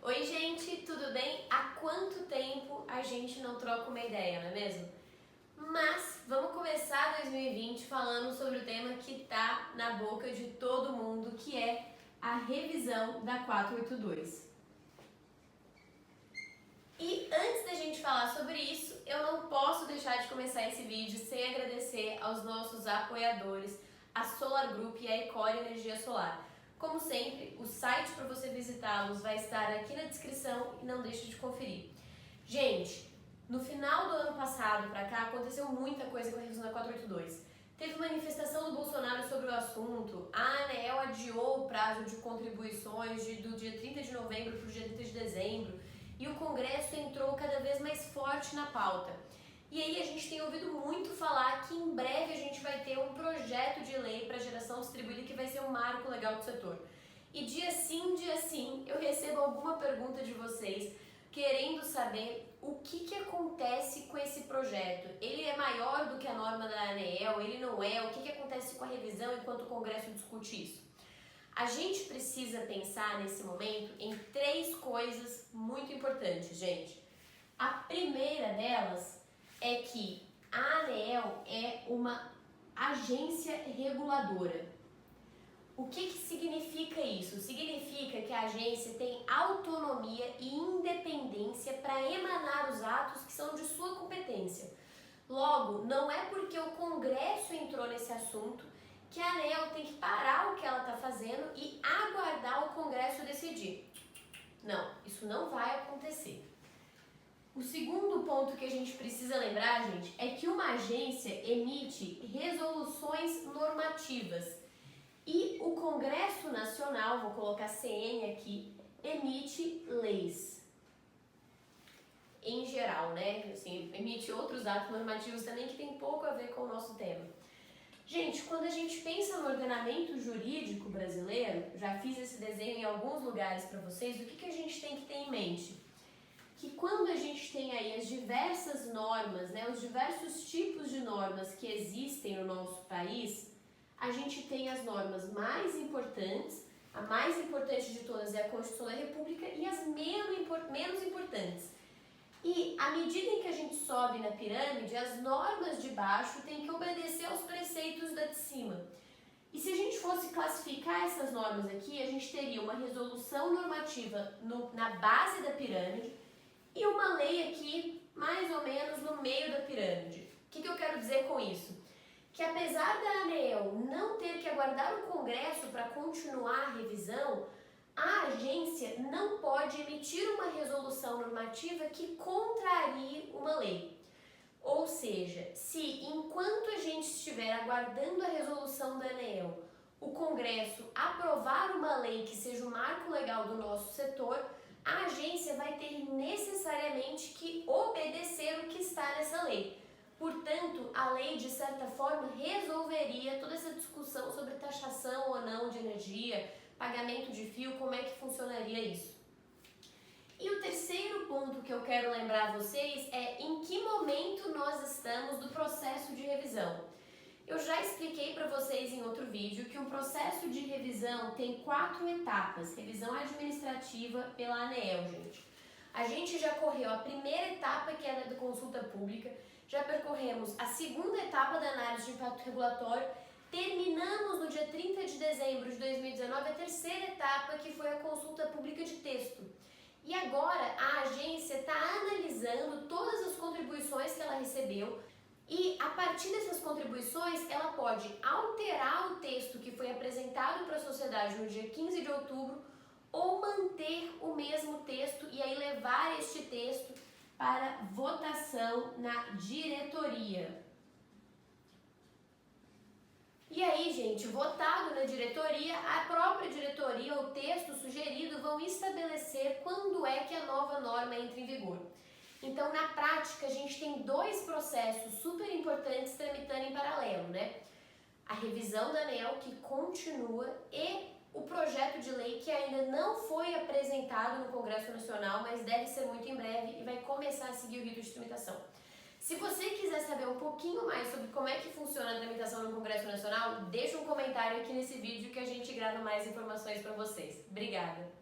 Oi gente, tudo bem? Há quanto tempo a gente não troca uma ideia, não é mesmo? Mas vamos começar 2020 falando sobre o tema que tá na boca de todo mundo, que é a revisão da 482. E antes da gente falar sobre isso, eu não posso deixar de começar esse vídeo sem agradecer aos nossos apoiadores, a Solar Group e a Ecore Energia Solar. Como sempre, o site para você visitá-los vai estar aqui na descrição e não deixe de conferir. Gente, no final do ano passado para cá aconteceu muita coisa com a revisão da 482. Teve manifestação do Bolsonaro sobre o assunto, a ANEEL adiou o prazo de contribuições do dia 30 de novembro para o dia 30 de dezembro e o Congresso entrou cada vez mais forte na pauta. E aí a gente tem ouvido muito falar que em breve a gente vai ter um projeto de lei para geração distribuída que vai ser um marco legal do setor. E dia sim, eu recebo alguma pergunta de vocês querendo saber o que acontece com esse projeto. Ele é maior do que a norma da ANEEL? Ele não é? O que acontece com a revisão enquanto o Congresso discute isso? A gente precisa pensar nesse momento em três coisas muito importantes, gente. A primeira delas é que a ANEEL é uma agência reguladora. O que significa isso? Significa que a agência tem autonomia e independência para emanar os atos que são de sua competência. Logo, não é porque o Congresso entrou nesse assunto que a ANEEL tem que parar o que ela está fazendo e aguardar o Congresso decidir. Não, isso não vai acontecer. O segundo ponto que a gente precisa lembrar, gente, é que uma agência emite resoluções normativas e o Congresso Nacional, vou colocar CN aqui, emite leis. Em geral, né? Assim, emite outros atos normativos também que tem pouco a ver com o nosso tema. Gente, quando a gente pensa no ordenamento jurídico brasileiro, já fiz esse desenho em alguns lugares para vocês, o que a gente tem que ter em mente? Que quando a gente tem aí as diversas normas, né, os diversos tipos de normas que existem no nosso país, a gente tem as normas mais importantes, a mais importante de todas é a Constituição da República e as menos importantes. E à medida em que a gente sobe na pirâmide, as normas de baixo têm que obedecer aos preceitos da de cima. E se a gente fosse classificar essas normas aqui, a gente teria uma resolução normativa na base da pirâmide e uma lei aqui, mais ou menos, no meio da pirâmide. O que eu quero dizer com isso? Que apesar da ANEEL não ter que aguardar o Congresso para continuar a revisão, a agência não pode emitir uma resolução normativa que contrarie uma lei. Ou seja, se enquanto a gente estiver aguardando a resolução da ANEEL, o Congresso aprovar uma lei que seja o marco legal do nosso setor, a agência vai ter necessariamente que obedecer o que está nessa lei. Portanto, a lei, de certa forma, resolveria toda essa discussão sobre taxação ou não de energia, pagamento de fio, como é que funcionaria isso. E o terceiro ponto que eu quero lembrar a vocês é em que momento nós estamos do processo de revisão. Eu já expliquei para vocês em outro vídeo que um processo de revisão tem 4 etapas. Revisão administrativa pela ANEEL, gente. A gente já correu a primeira etapa, que é a da consulta pública, já percorremos a segunda etapa da análise de impacto regulatório, terminamos no dia 30 de dezembro de 2019 a terceira etapa, que foi a consulta pública de texto. E agora a agência está analisando todas as contribuições que ela recebeu e a partir dessas contribuições ela pode alterar o texto que foi apresentado para a sociedade no dia 15 de outubro ou manter o mesmo texto e aí levar este texto para votação na diretoria. E aí, gente, votado na diretoria, a própria diretoria, o texto sugerido, vão estabelecer quando é que a nova norma entra em vigor. Então, na prática, a gente tem 2 processos super importantes tramitando em paralelo, né? A revisão da ANEEL, que continua, e o projeto de lei que ainda não foi apresentado no Congresso Nacional, mas deve ser muito em breve e vai começar a seguir o rito de tramitação. Se você quiser saber um pouquinho mais sobre como é que funciona a tramitação no Congresso Nacional, deixa um comentário aqui nesse vídeo que a gente grava mais informações para vocês. Obrigada!